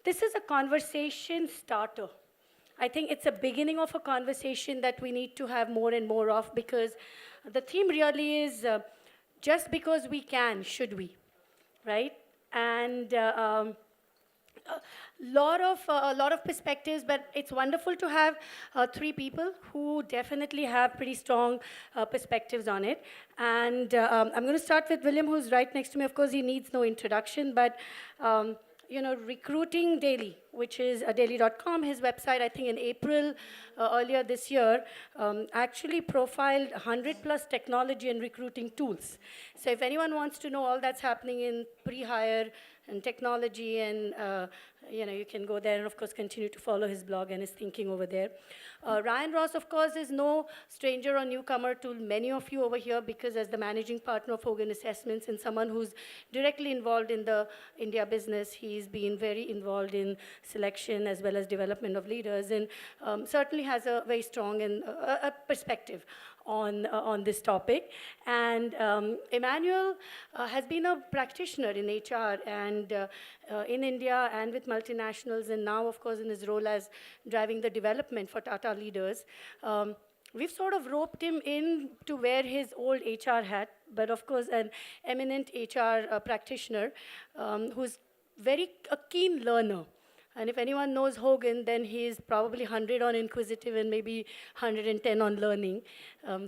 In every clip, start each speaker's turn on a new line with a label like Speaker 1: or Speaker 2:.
Speaker 1: this is a conversation starter. I think it's a beginning of a conversation that we need to have more and more of, because the theme really is just because we can, should we, right? And a lot of perspectives, but it's wonderful to have three people who definitely have pretty strong perspectives on it. And I'm going to start with William, who's right next to me. Of course, he needs no introduction, but you know, Recruiting Daily, which is daily.com, his website, I think in April earlier this year, actually profiled 100 plus technology and recruiting tools. So if anyone wants to know all that's happening in pre-hire and technology, and you know, you can go there and of course continue to follow his blog and his thinking over there. Ryan Ross, of course, is no stranger or newcomer to many of you over here, because as the managing partner of Hogan Assessments and someone who's directly involved in the India business, he's been very involved in selection as well as development of leaders, and certainly has a very strong and a perspective on this topic. And Emmanuel has been a practitioner in HR and in India and with multinationals, and now, of course, in his role as driving the development for Tata leaders. We've sort of roped him in to wear his old HR hat, but of course, an eminent HR practitioner who's a keen learner. And if anyone knows Hogan, then he's probably 100 on inquisitive and maybe 110 on learning.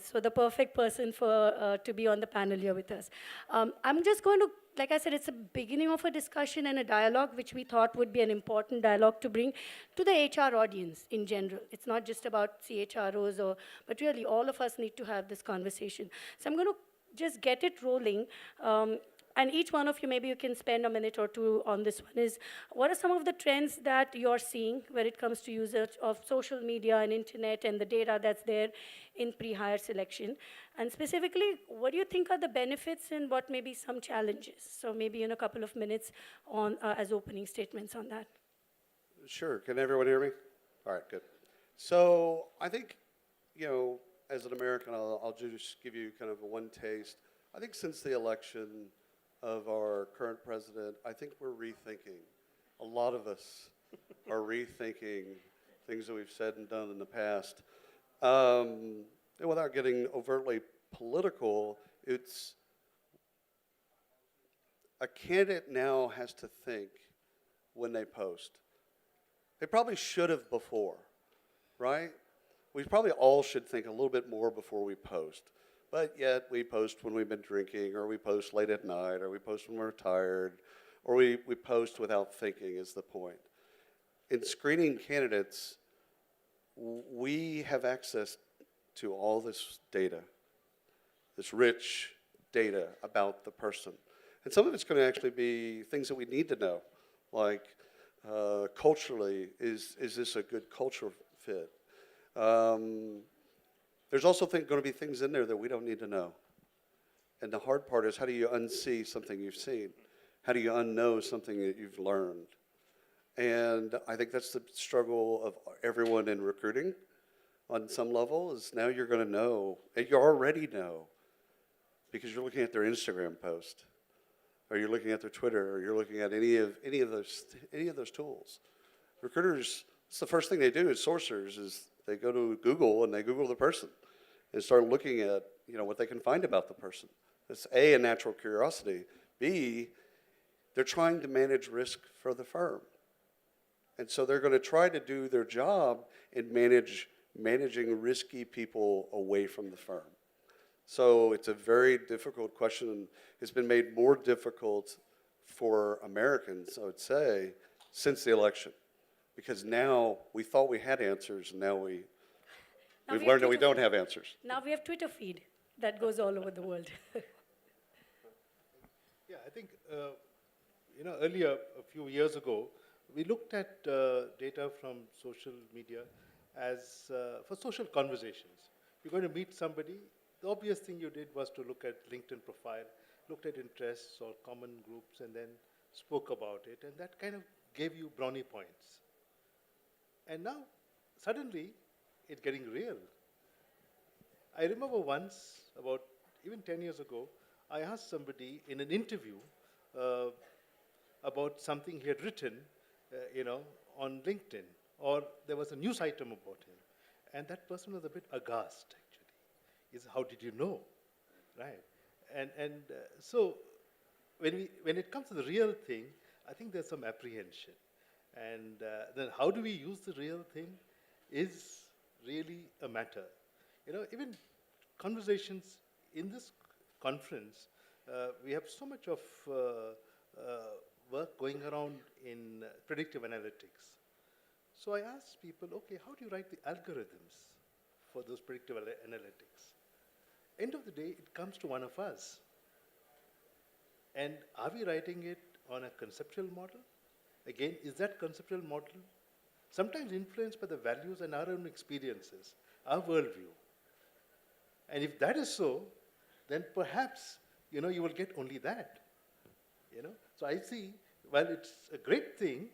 Speaker 1: So the perfect person for to be on the panel here with us. I'm just going to, like I said, it's a beginning of a discussion and a dialogue, which we thought would be an important dialogue to bring to the HR audience in general. It's not just about CHROs, but really all of us need to have this conversation. So I'm going to just get it rolling. And each one of you, maybe you can spend a minute or two on this one, is what are some of the trends that you're seeing when it comes to usage of social media and internet and the data that's there in pre-hire selection? And specifically, what do you think are the benefits and what may be some challenges? So maybe in a couple of minutes on as opening statements on that.
Speaker 2: Sure. Can everyone hear me? All right, good. So I think, you know, as an American, I'll just give you kind of a one taste. I think since the election of our current president, I think we're rethinking. A lot of us are rethinking things that we've said and done in the past. And without getting overtly political, it's a candidate now has to think when they post. They probably should have before, right? We probably all should think a little bit more before we post. But yet we post when we've been drinking, or we post late at night, or we post when we're tired, or we post without thinking is the point. In screening candidates, we have access to all this data, this rich data about the person. And some of it's going to actually be things that we need to know, like culturally, is this a good cultural fit? There's also going to be things in there that we don't need to know. And the hard part is, how do you unsee something you've seen? How do you unknow something that you've learned? And I think that's the struggle of everyone in recruiting on some level, is now you're going to know, and you already know, because you're looking at their Instagram post, or you're looking at their Twitter, or you're looking at any of those tools. Recruiters, it's the first thing they do as sourcers, is they go to Google and they Google the person and start looking at, you know, what they can find about the person. It's A, a natural curiosity. B, they're trying to manage risk for the firm. And so they're going to try to do their job in managing risky people away from the firm. So it's a very difficult question, and it's been made more difficult for Americans, I would say, since the election. Because now we thought we had answers, and now we've learned that we don't have answers.
Speaker 1: Now we have Twitter feed that goes all over the world.
Speaker 3: Yeah, I think, you know, earlier, a few years ago, we looked at data from social media as for social conversations. You're going to meet somebody, the obvious thing you did was to look at LinkedIn profile, looked at interests or common groups, and then spoke about it, and that kind of gave you brownie points. And now, suddenly, it's getting real. I remember once, about even 10 years ago, I asked somebody in an interview about something he had written on LinkedIn, or there was a news item about him, and that person was a bit aghast, actually. He said, how did you know, right? So when it comes to the real thing, I think there's some apprehension. And then how do we use the real thing is really a matter. Even conversations in this conference, we have so much of work going around in predictive analytics. So I asked people, okay, how do you write the algorithms for those predictive analytics? End of the day, it comes to one of us. And are we writing it on a conceptual model? Again, is that conceptual model sometimes influenced by the values and our own experiences, our worldview? And if that is so, then perhaps, you will get only that. So I see, while it's a great thing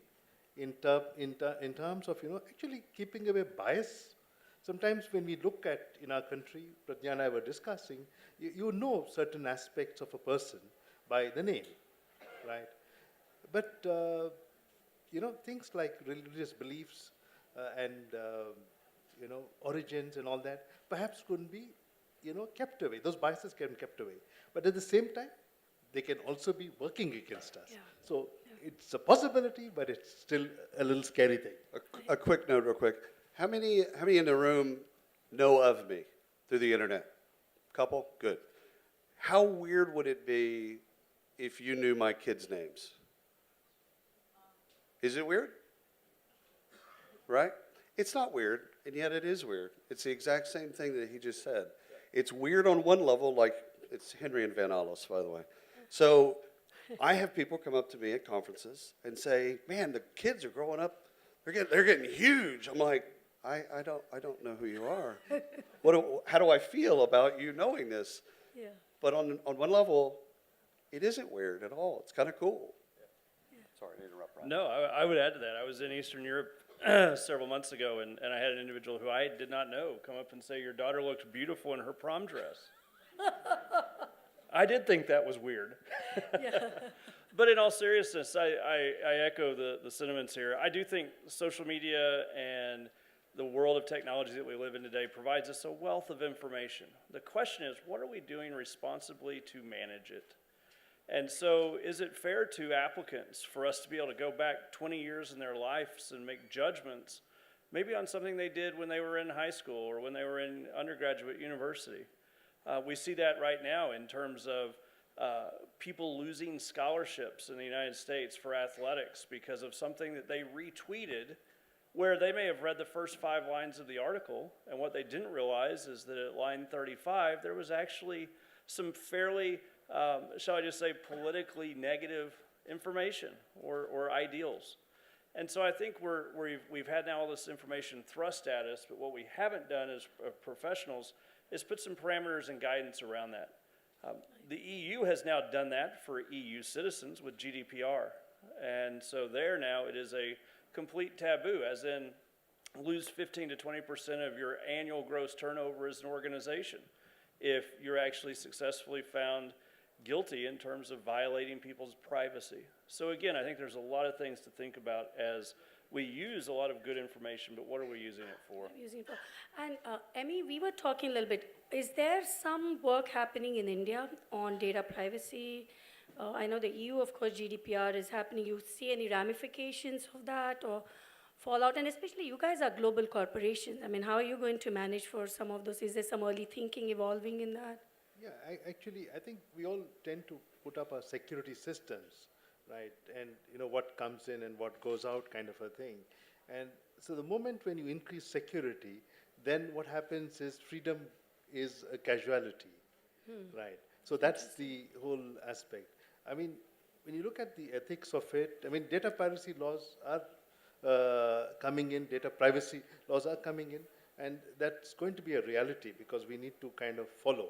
Speaker 3: in terms of, actually keeping away bias. Sometimes when we look at, in our country, Pradnya and I were discussing, you know certain aspects of a person by the name, right? But, things like religious beliefs and, origins and all that, perhaps couldn't be, kept away. Those biases can be kept away. But at the same time, they can also be working against us.
Speaker 1: Yeah.
Speaker 3: So it's a possibility, but it's still a little scary thing.
Speaker 2: A quick note, real quick. How many in the room know of me through the internet? Couple? Good. How weird would it be if you knew my kids' names? Is it weird? Right? It's not weird, and yet it is weird. It's the exact same thing that he just said. It's weird on one level, like it's Henry and Van Alles, by the way. So I have people come up to me at conferences and say, "Man, the kids are growing up. They're getting huge." I'm like, I don't know who you are. How do I feel about you knowing this?
Speaker 1: Yeah.
Speaker 2: But on one level, it isn't weird at all. It's kind of cool. Sorry to interrupt, Brian.
Speaker 4: No, I would add to that. I was in Eastern Europe several months ago, and I had an individual who I did not know come up and say, "Your daughter looks beautiful in her prom dress." I did think that was weird.
Speaker 1: Yeah.
Speaker 4: But in all seriousness, I echo the sentiments here. I do think social media and the world of technology that we live in today provides us a wealth of information. The question is, what are we doing responsibly to manage it? And so is it fair to applicants for us to be able to go back 20 years in their lives and make judgments, maybe on something they did when they were in high school or when they were in undergraduate university? We see that right now in terms of people losing scholarships in the United States for athletics because of something that they retweeted where they may have read the first 5 lines of the article, and what they didn't realize is that at line 35, there was actually some fairly, shall I just say, politically negative information or ideals. And so I think we've had now all this information thrust at us, but what we haven't done as professionals is put some parameters and guidance around that. The EU has now done that for EU citizens with GDPR. And so there now it is a complete taboo, as in lose 15 to 20% of your annual gross turnover as an organization if you're actually successfully found guilty in terms of violating people's privacy. So again, I think there's a lot of things to think about as we use a lot of good information, but what are we using it for?
Speaker 1: And Emmy, we were talking a little bit. Is there some work happening in India on data privacy? I know the EU, of course, GDPR is happening. You see any ramifications of that or fallout? And especially you guys are global corporations. I mean, how are you going to manage for some of those? Is there some early thinking evolving in that?
Speaker 3: Yeah, I think we all tend to put up our security systems, right? And what comes in and what goes out kind of a thing. And so the moment when you increase security, then what happens is freedom is a casualty, right? So that's the whole aspect. I mean, when you look at the ethics of it, I mean, data privacy laws are coming in, data privacy laws are coming in, and that's going to be a reality because we need to kind of follow.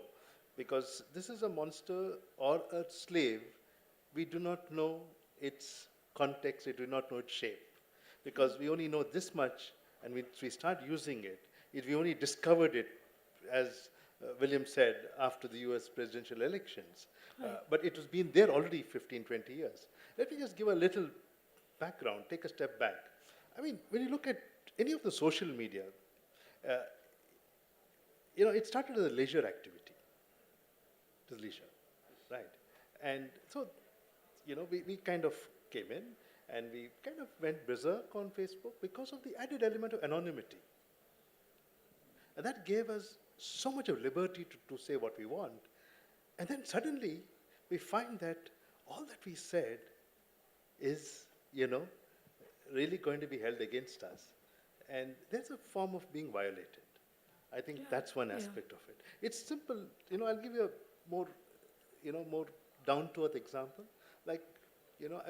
Speaker 3: Because this is a monster or a slave, we do not know its context, we do not know its shape. Because we only know this much, and we start using it, we only discovered it, as William said, after the US presidential elections. But it has been there already 15, 20 years. Let me just give a little background, take a step back. I mean, when you look at any of the social media, it started as a leisure activity. It was leisure, right? And so, we kind of came in and we kind of went berserk on Facebook because of the added element of anonymity. And that gave us so much of liberty to say what we want. And then suddenly, we find that all that we said is, really going to be held against us. And there's a form of being violated. I think that's one aspect of it. It's simple. I'll give you a more down-to-earth example. Like,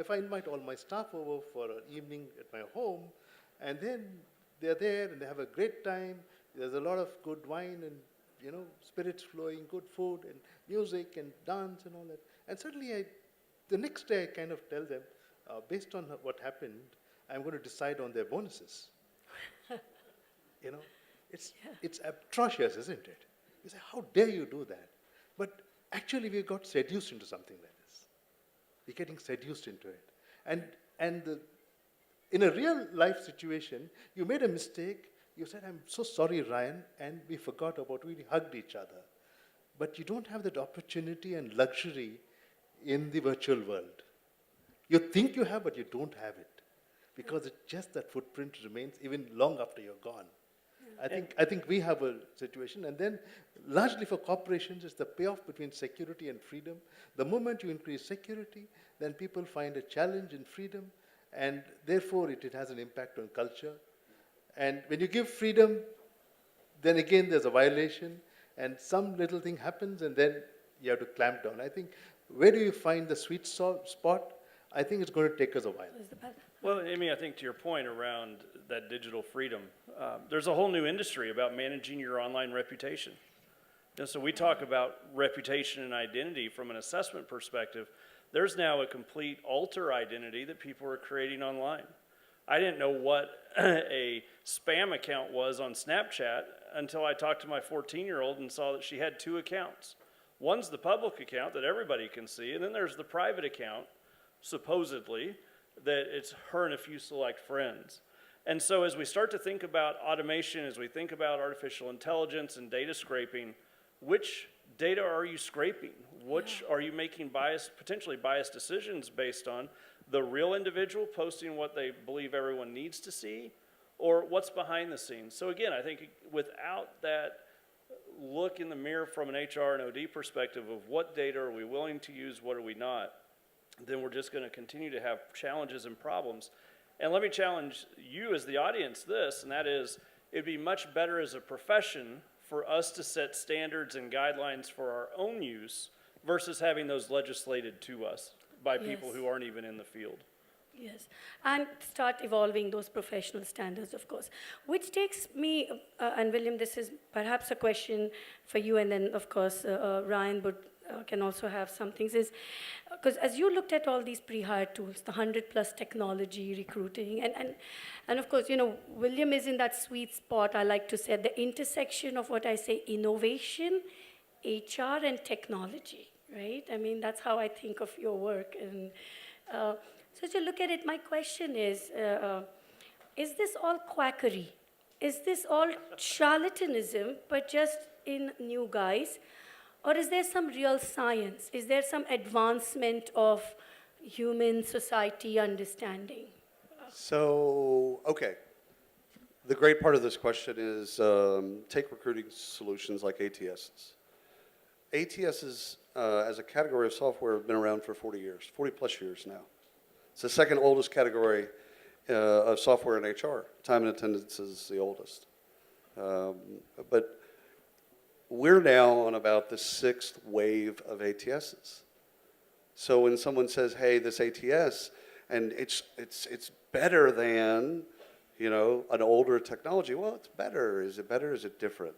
Speaker 3: if I invite all my staff over for an evening at my home, and then they're there and they have a great time, there's a lot of good wine and, spirits flowing, good food and music and dance and all that. And suddenly the next day I kind of tell them, based on what happened, I'm going to decide on their bonuses. It's atrocious, isn't it? You say, how dare you do that? But actually we got seduced into something like this. We're getting seduced into it. And in a real life situation, you made a mistake, you said, I'm so sorry, Ryan, and we forgot about, we hugged each other. But you don't have that opportunity and luxury in the virtual world. You think you have, but you don't have it. Because it's just that footprint remains even long after you're gone. I think we have a situation, and then largely for corporations, it's the payoff between security and freedom. The moment you increase security, then people find a challenge in freedom, and therefore it has an impact on culture. And when you give freedom, then again there's a violation, and some little thing happens, and then you have to clamp down. I think, where do you find the sweet spot? I think it's going to take us a while.
Speaker 4: Well, Amy, I think to your point around that digital freedom, there's a whole new industry about managing your online reputation. So we talk about reputation and identity from an assessment perspective. There's now a complete alter identity that people are creating online. I didn't know what a spam account was on Snapchat until I talked to my 14-year-old and saw that she had 2 accounts. One's the public account that everybody can see, and then there's the private account, supposedly, that it's her and a few select friends. And so as we start to think about automation, as we think about artificial intelligence and data scraping, which data are you scraping? Which are you making potentially biased decisions based on? The real individual posting what they believe everyone needs to see, or what's behind the scenes? So again, I think without that look in the mirror from an HR and OD perspective of what data are we willing to use, what are we not, then we're just going to continue to have challenges and problems. And let me challenge you as the audience this, and that is, it'd be much better as a profession for us to set standards and guidelines for our own use versus having those legislated to us by people who aren't even in the field.
Speaker 1: Yes, and start evolving those professional standards, of course. Which takes me, and William, this is perhaps a question for you, and then, of course, Ryan can also have some things, is because as you looked at all these pre-hire tools, the 100+ technology, recruiting, and of course, William is in that sweet spot, I like to say, at the intersection of what I say, innovation, HR, and technology, right? I mean, that's how I think of your work. And so to look at it, my question is this all quackery? Is this all charlatanism, but just in new guise? Or is there some real science? Is there some advancement of human society understanding?
Speaker 2: So, okay. The great part of this question is take recruiting solutions like ATSs. ATSs, as a category of software, have been around for 40 years, 40 plus years now. It's the second oldest category of software in HR. Time and attendance is the oldest. But we're now on about the 6th wave of ATSs. So when someone says, hey, this ATS, and it's better than, an older technology, well, it's better. Is it better? Is it different?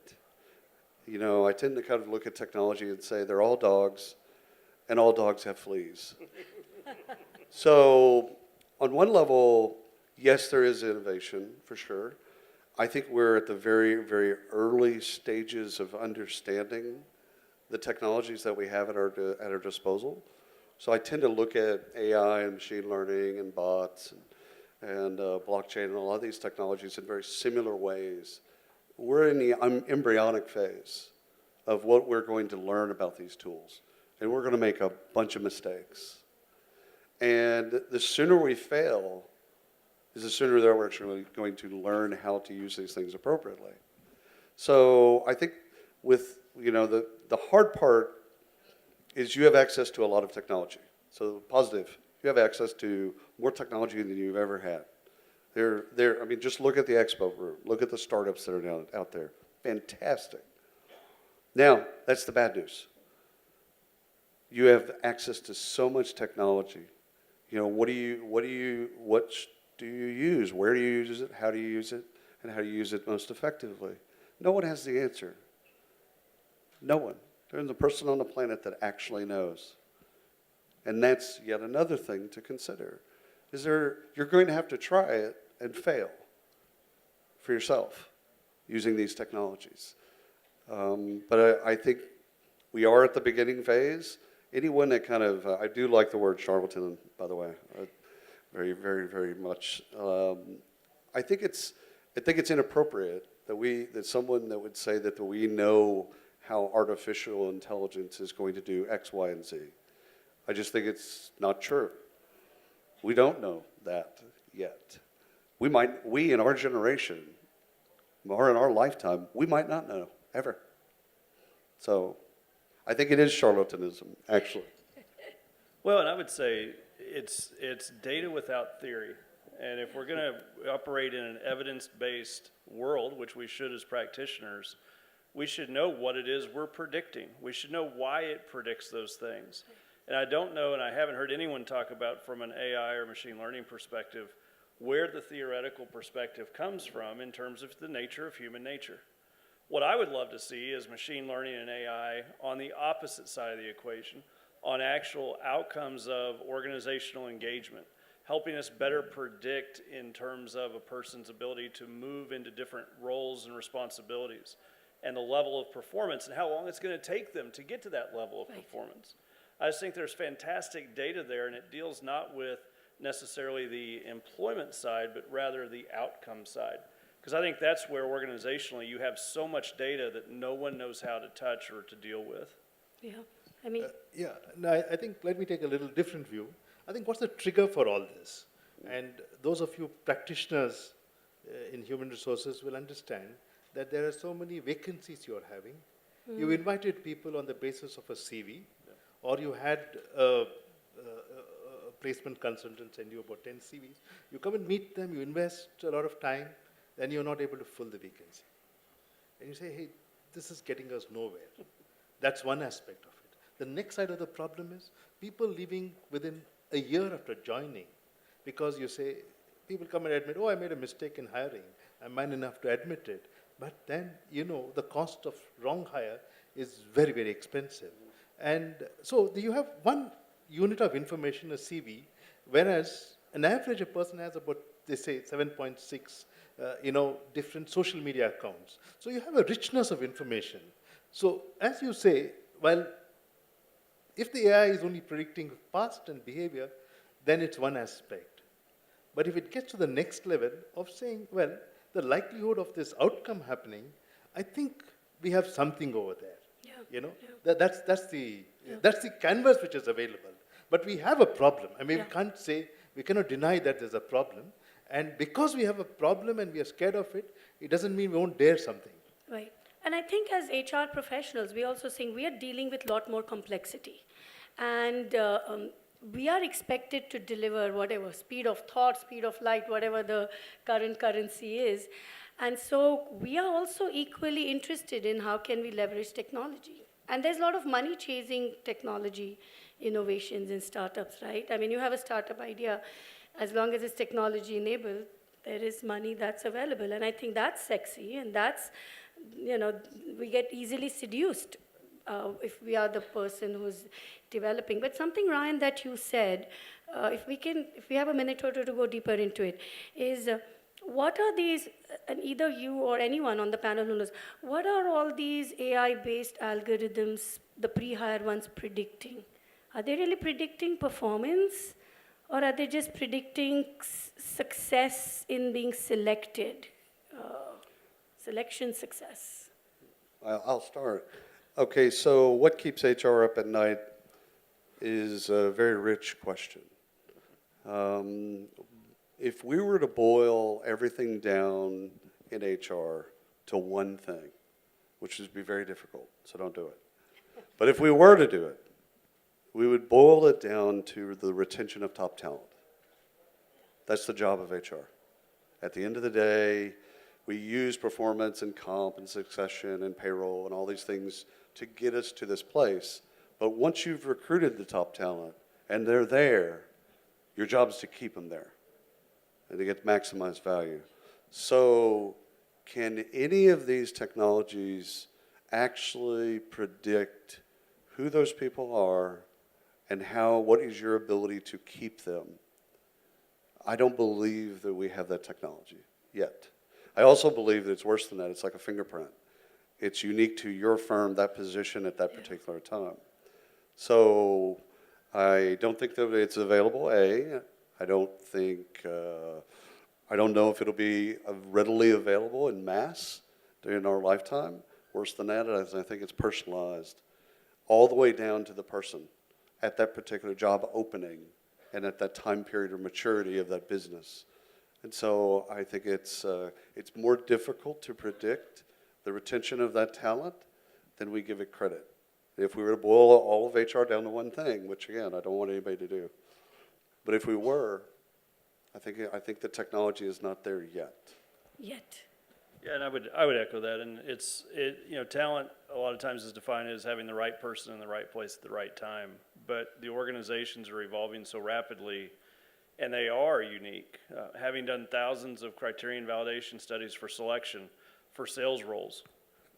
Speaker 2: I tend to kind of look at technology and say they're all dogs, and all dogs have fleas. So on one level, yes, there is innovation, for sure. I think we're at the very, very early stages of understanding the technologies that we have at our disposal. So I tend to look at AI and machine learning and bots and blockchain and a lot of these technologies in very similar ways. We're in the embryonic phase of what we're going to learn about these tools. And we're going to make a bunch of mistakes. And the sooner we fail is the sooner that we're actually going to learn how to use these things appropriately. So I think with, the hard part is you have access to a lot of technology. So positive, you have access to more technology than you've ever had. Just look at the expo room. Look at the startups that are out there. Fantastic. Now, that's the bad news. You have access to so much technology. What do you use? Where do you use it? How do you use it? And how do you use it most effectively? No one has the answer. No one. There's a person on the planet that actually knows. And that's yet another thing to consider. You're going to have to try it and fail for yourself using these technologies. But I think we are at the beginning phase. Anyone that I do like the word charlatan, by the way, very, very, very much. I think it's inappropriate that someone that would say that we know how artificial intelligence is going to do X, Y, and Z. I just think it's not true. We don't know that yet. We in our generation, or in our lifetime, we might not know, ever. So I think it is charlatanism, actually.
Speaker 4: Well, and I would say it's data without theory. And if we're going to operate in an evidence-based world, which we should as practitioners, we should know what it is we're predicting. We should know why it predicts those things. And I don't know, and I haven't heard anyone talk about from an AI or machine learning perspective, where the theoretical perspective comes from in terms of the nature of human nature. What I would love to see is machine learning and AI on the opposite side of the equation, on actual outcomes of organizational engagement, helping us better predict in terms of a person's ability to move into different roles and responsibilities, and the level of performance and how long it's going to take them to get to that level of performance. I just think there's fantastic data there, and it deals not with necessarily the employment side, but rather the outcome side. Because I think that's where organizationally you have so much data that no one knows how to touch or to deal with.
Speaker 1: Yeah, I mean.
Speaker 3: I think let me take a little different view. I think what's the trigger for all this? And those of you practitioners in human resources will understand that there are so many vacancies you're having. You invited people on the basis of a CV, or you had a placement consultant send you about 10 CVs. You come and meet them, you invest a lot of time, then you're not able to fill the vacancy. And you say, hey, this is getting us nowhere. That's one aspect of it. The next side of the problem is people leaving within a year after joining, because you say, people come and admit, oh, I made a mistake in hiring. I'm man enough to admit it. But then, the cost of wrong hire is very, very expensive. And so you have one unit of information, a CV, whereas an average person has about, they say, 7.6, different social media accounts. So you have a richness of information. So as you say, well, if the AI is only predicting past and behavior, then it's one aspect. But if it gets to the next level of saying, well, the likelihood of this outcome happening, I think we have something over there. That's the canvas which is available. But we have a problem. I mean, we cannot deny that there's a problem. And because we have a problem and we are scared of it, it doesn't mean we won't dare something.
Speaker 1: Right. And I think as HR professionals, we're also saying we are dealing with a lot more complexity. And we are expected to deliver whatever, speed of thought, speed of light, whatever the current currency is. And so we are also equally interested in how can we leverage technology. And there's a lot of money chasing technology innovations in startups, right? I mean, you have a startup idea. As long as it's technology enabled, there is money that's available. And I think that's sexy, and that's, we get easily seduced if we are the person who's developing. But something, Ryan, that you said, if we have a minute or two to go deeper into it, is what are these, and either you or anyone on the panel who knows, what are all these AI-based algorithms, the pre-hire ones, predicting? Are they really predicting performance? Or are they just predicting success in being selected? Selection success.
Speaker 2: I'll start. Okay, so what keeps HR up at night is a very rich question. If we were to boil everything down in HR to one thing, which would be very difficult, so don't do it. But if we were to do it, we would boil it down to the retention of top talent. That's the job of HR. At the end of the day, we use performance and comp and succession and payroll and all these things to get us to this place. But once you've recruited the top talent and they're there, your job is to keep them there and to get maximized value. So can any of these technologies actually predict who those people are and what is your ability to keep them? I don't believe that we have that technology yet. I also believe that it's worse than that. It's like a fingerprint. It's unique to your firm, that position at that particular time. So I don't think that it's available, A. I don't know if it'll be readily available in mass during our lifetime. Worse than that, I think it's personalized all the way down to the person at that particular job opening and at that time period or maturity of that business. And so I think it's more difficult to predict the retention of that talent than we give it credit. If we were to boil all of HR down to one thing, which again, I don't want anybody to do, but if we were, I think the technology is not there yet.
Speaker 1: Yet.
Speaker 4: Yeah, and I would echo that. And talent a lot of times is defined as having the right person in the right place at the right time. But the organizations are evolving so rapidly, and they are unique. Having done thousands of criterion validation studies for selection for sales roles,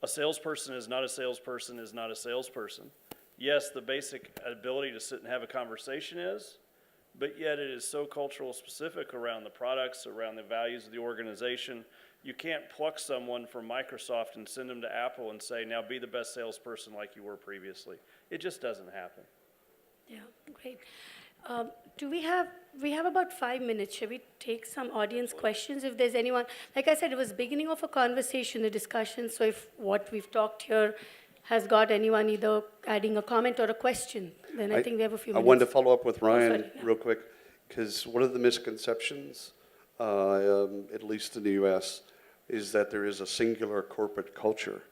Speaker 4: a salesperson is not a salesperson is not a salesperson. Yes, the basic ability to sit and have a conversation is, but yet it is so cultural specific around the products, around the values of the organization. You can't pluck someone from Microsoft and send them to Apple and say, now be the best salesperson like you were previously. It just doesn't happen.
Speaker 1: Yeah, great. We have about 5 minutes. Shall we take some audience questions? If there's anyone, like I said, it was beginning of a conversation, a discussion. So if what we've talked here has got anyone either adding a comment or a question, then I think we have a few
Speaker 2: I
Speaker 1: minutes.
Speaker 2: wanted to follow up with Ryan
Speaker 1: sorry, yeah.
Speaker 2: real quick, because one of the misconceptions, at least in the US, is that there is a singular corporate culture.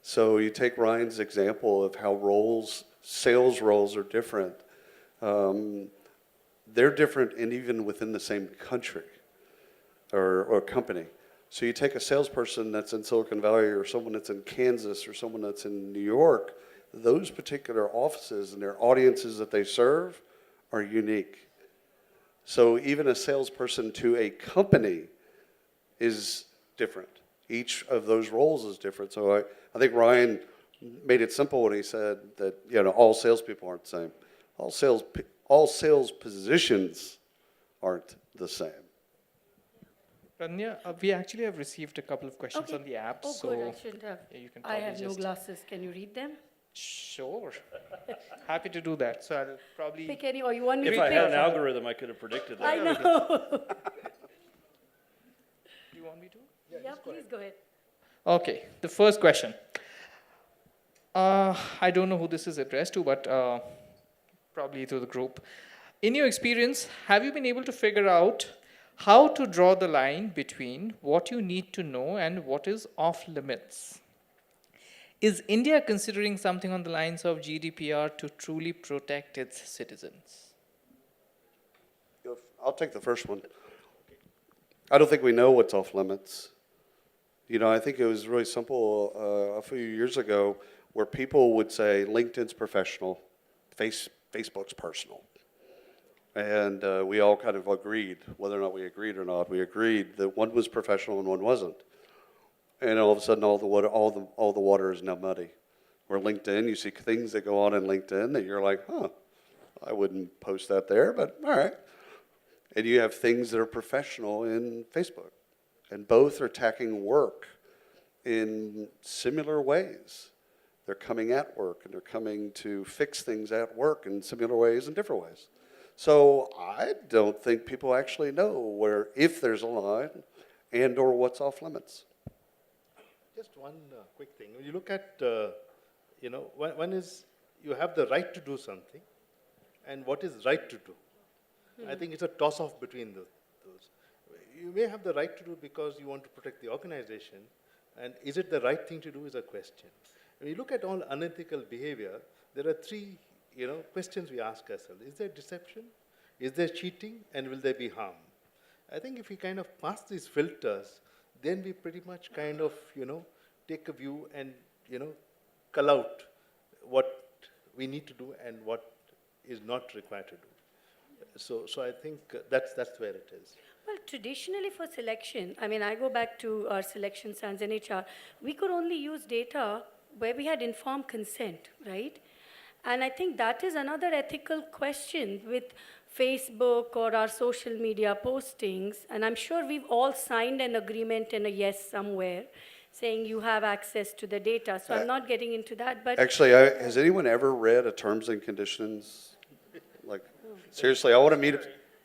Speaker 2: So you take Ryan's example of how sales roles are different. They're different and even within the same country or company. So you take a salesperson that's in Silicon Valley or someone that's in Kansas or someone that's in New York, those particular offices and their audiences that they serve are unique. So even a salesperson to a company is different. Each of those roles is different. So I think Ryan made it simple when he said that all salespeople aren't the same. All sales positions aren't the same.
Speaker 5: Rania, we actually have received a couple of questions
Speaker 1: Okay.
Speaker 5: on the app.
Speaker 1: Oh,
Speaker 5: so
Speaker 1: good. I shouldn't have.
Speaker 5: yeah, you can
Speaker 1: I
Speaker 5: probably
Speaker 1: have no
Speaker 5: just-
Speaker 1: glasses. Can you read them?
Speaker 5: Sure. Happy to do that. So I'll probably.
Speaker 1: Pick any, or you want me
Speaker 4: If
Speaker 1: to
Speaker 4: I
Speaker 1: pick?
Speaker 4: had an algorithm, I could have predicted that.
Speaker 1: I know.
Speaker 5: Do you want me to?
Speaker 1: Yeah, please go ahead.
Speaker 5: Okay, the first question. I don't know who this is addressed to, but probably to the group. In your experience, have you been able to figure out how to draw the line between what you need to know and what is off limits? Is India considering something on the lines of GDPR to truly protect its citizens?
Speaker 2: I'll take the first one. I don't think we know what's off limits. I think it was really simple a few years ago where people would say LinkedIn's professional, Facebook's personal. And we all kind of agreed, whether or not we agreed or not, we agreed that one was professional and one wasn't. And all of a sudden, all the water is now muddy. Where LinkedIn, you see things that go on in LinkedIn that you're like, I wouldn't post that there, but all right. And you have things that are professional in Facebook. And both are attacking work in similar ways. They're coming at work, and they're coming to fix things at work in similar ways and different ways. So I don't think people actually know where, if there's a line, and or what's off limits.
Speaker 3: Just one quick thing. When you look at, one is you have the right to do something, and what is right to do. I think it's a toss-off between those. You may have the right to do because you want to protect the organization, and is it the right thing to do is a question. When you look at all unethical behavior, there are three, questions we ask ourselves. Is there deception? Is there cheating? And will there be harm? I think if we kind of pass these filters, then we pretty much kind of, take a view and, cull out what we need to do and what is not required to do. So I think that's where it is.
Speaker 1: Well, traditionally for selection, I mean, I go back to our selection stands in HR, we could only use data where we had informed consent, right? And I think that is another ethical question with Facebook or our social media postings. And I'm sure we've all signed an agreement and a yes somewhere saying you have access to the data. So I'm not getting into that, but
Speaker 2: Actually, has anyone ever read a terms and conditions? Like, seriously, I want to be,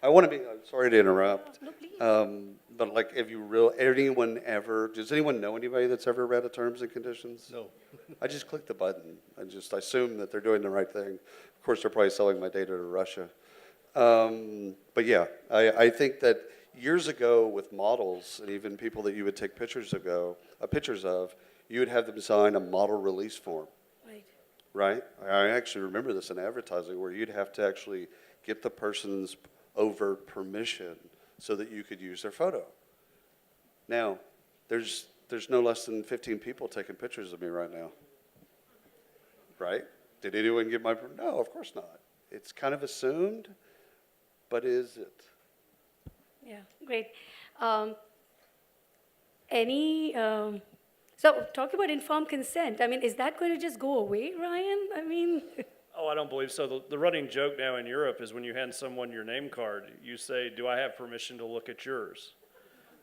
Speaker 2: I'm sorry to interrupt.
Speaker 1: no, please.
Speaker 2: But like, does anyone know anybody that's ever read a terms and conditions?
Speaker 3: No.
Speaker 2: I just click the button. I assume that they're doing the right thing. Of course, they're probably selling my data to Russia. But yeah, I think that years ago with models and even people that you would take pictures of, you would have them sign a model release form,
Speaker 1: Right.
Speaker 2: right? I actually remember this in advertising where you'd have to actually get the person's overt permission so that you could use their photo. Now, there's no less than 15 people taking pictures of me right now, right? Did anyone give my, no, of course not. It's kind of assumed, but is it?
Speaker 1: Yeah, great. So talk about informed consent. I mean, is that going to just go away, Ryan? I mean,
Speaker 4: Oh, I don't believe so. The running joke now in Europe is when you hand someone your name card, you say, do I have permission to look at yours?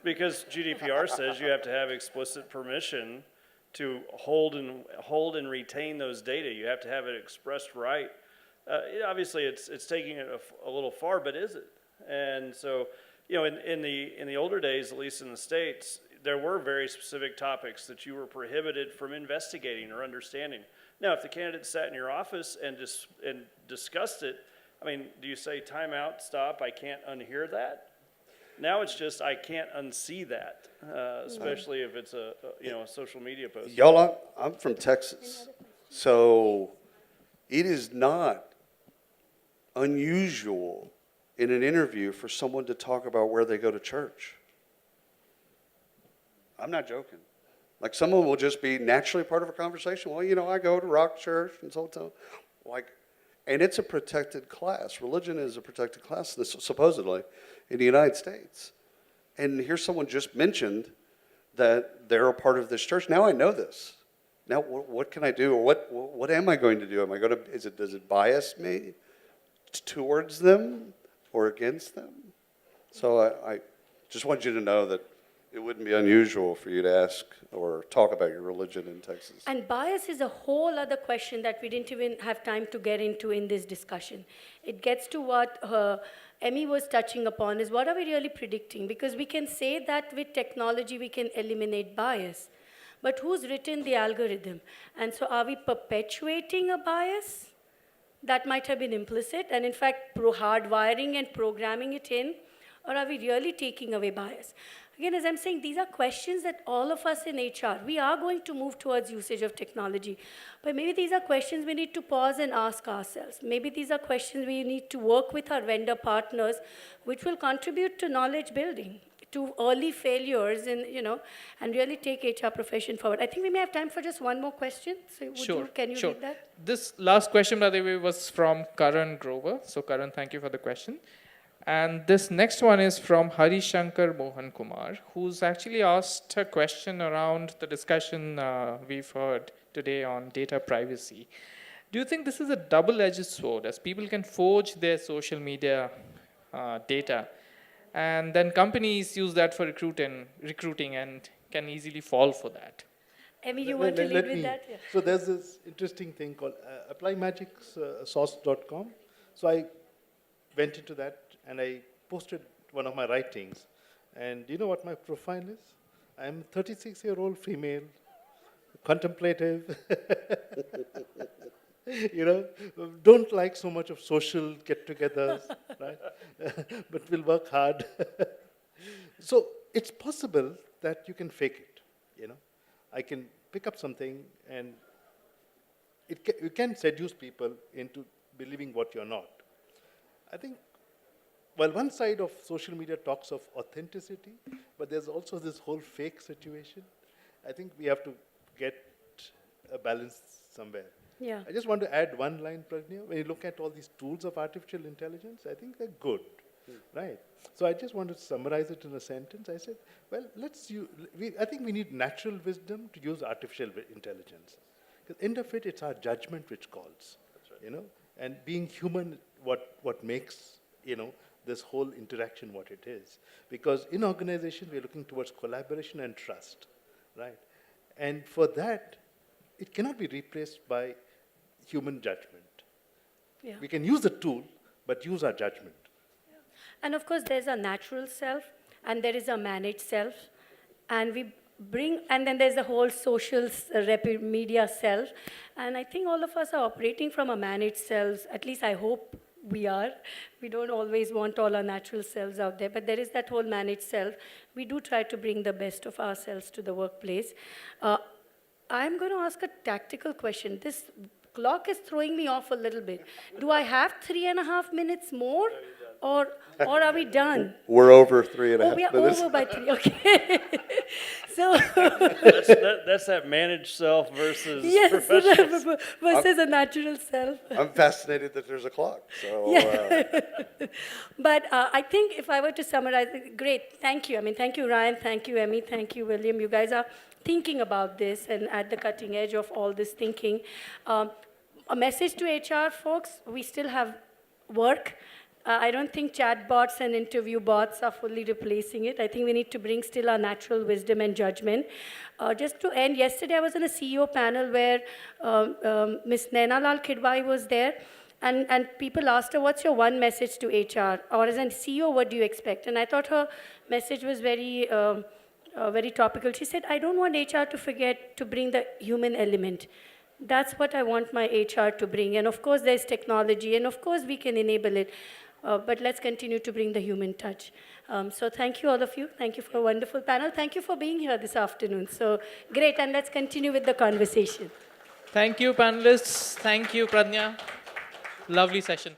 Speaker 4: Because GDPR says you have to have explicit permission to hold and retain those data. You have to have an expressed right. Obviously, it's taking it a little far, but is it? And so, in the older days, at least in the States, there were very specific topics that you were prohibited from investigating or understanding. Now, if the candidate sat in your office and discussed it, I mean, do you say, time out, stop, I can't unhear that? Now it's just, I can't unsee that, especially if it's a social media post.
Speaker 2: Y'all, I'm from Texas, so it is not unusual in an interview for someone to talk about where they go to church. I'm not joking. Like, someone will just be naturally part of a conversation. Well, I go to Rock Church and so on. And it's a protected class. Religion is a protected class, supposedly, in the United States. And here's someone just mentioned that they're a part of this church. Now I know this. Now what can I do? Or what am I going to do? Does it bias me towards them or against them? So I just want you to know that it wouldn't be unusual for you to ask or talk about your religion in Texas.
Speaker 1: and bias is a whole other question that we didn't even have time to get into in this discussion. It gets to what Emmy was touching upon, is what are we really predicting? Because we can say that with technology we can eliminate bias, but who's written the algorithm? And so are we perpetuating a bias that might have been implicit and in fact hardwiring and programming it in, or are we really taking away bias? Again, as I'm saying, these are questions that all of us in HR, we are going to move towards usage of technology. But maybe these are questions we need to pause and ask ourselves. Maybe these are questions we need to work with our vendor partners, which will contribute to knowledge building, to early failures, and really take HR profession forward. I think we may have time for just one more question. So can you read that?
Speaker 5: This last question, by the way, was from Karan Grover. So Karan, thank you for the question. And this next one is from Harishankar Mohan Kumar, who's actually asked a question around the discussion we've heard today on data privacy. Do you think this is a double-edged sword, as people can forge their social media data, and then companies use that for recruiting and can easily fall for that?
Speaker 1: Emmy, you want to lead with that? Yeah.
Speaker 3: So there's this interesting thing called applymagicsauce.com. So I went into that and I posted one of my writings. And you know what my profile is? I'm a 36-year-old female, contemplative, don't like so much of social get-togethers, right? But will work hard. So it's possible that you can fake it, I can pick up something and you can seduce people into believing what you're not. I think, well, one side of social media talks of authenticity, but there's also this whole fake situation. I think we have to get a balance somewhere.
Speaker 1: Yeah.
Speaker 3: I just want to add one line, Prajna. When you look at all these tools of artificial intelligence, I think they're good, right? So I just want to summarize it in a sentence. I said, well, I think we need natural wisdom to use artificial intelligence. Because end of it, it's our judgment which calls, and being human, what makes, this whole interaction what it is. Because in organization, we're looking towards collaboration and trust, right? And for that, it cannot be replaced by human judgment.
Speaker 1: Yeah.
Speaker 3: We can use the tool, but use our judgment.
Speaker 1: And of course, there's a natural self, and there is a managed self, and then there's the whole social media self, and I think all of us are operating from a managed selves. At least I hope we are. We don't always want all our natural selves out there, but there is that whole managed self. We do try to bring the best of ourselves to the workplace. I'm going to ask a tactical question. This clock is throwing me off a little bit. Do I have 3.5 minutes more? Or are we done?
Speaker 2: We're over 3.5
Speaker 1: We are
Speaker 2: minutes.
Speaker 1: over by 3, okay. So,
Speaker 4: That's that managed self versus
Speaker 1: yes,
Speaker 4: professional.
Speaker 1: versus a natural self.
Speaker 2: I'm fascinated that there's a clock. So,
Speaker 1: But I think if I were to summarize, great, thank you. I mean, thank you, Ryan, thank you, Emmy, thank you, William. You guys are thinking about this and at the cutting edge of all this thinking. A message to HR folks, we still have work. I don't think chatbots and interview bots are fully replacing it. I think we need to bring still our natural wisdom and judgment. Just to end, yesterday I was in a CEO panel where Ms. Naina Lal Kidwai was there, and people asked her, what's your one message to HR? Or as a CEO, what do you expect? And I thought her message was very topical. She said, I don't want HR to forget to bring the human element. That's what I want my HR to bring. And of course, there's technology, and of course, we can enable it. But let's continue to bring the human touch. So thank you, all of you. Thank you for a wonderful panel. Thank you for being here this afternoon. So great, and let's continue with the conversation.
Speaker 5: Thank you, panelists. Thank you, Pradnya. Lovely session.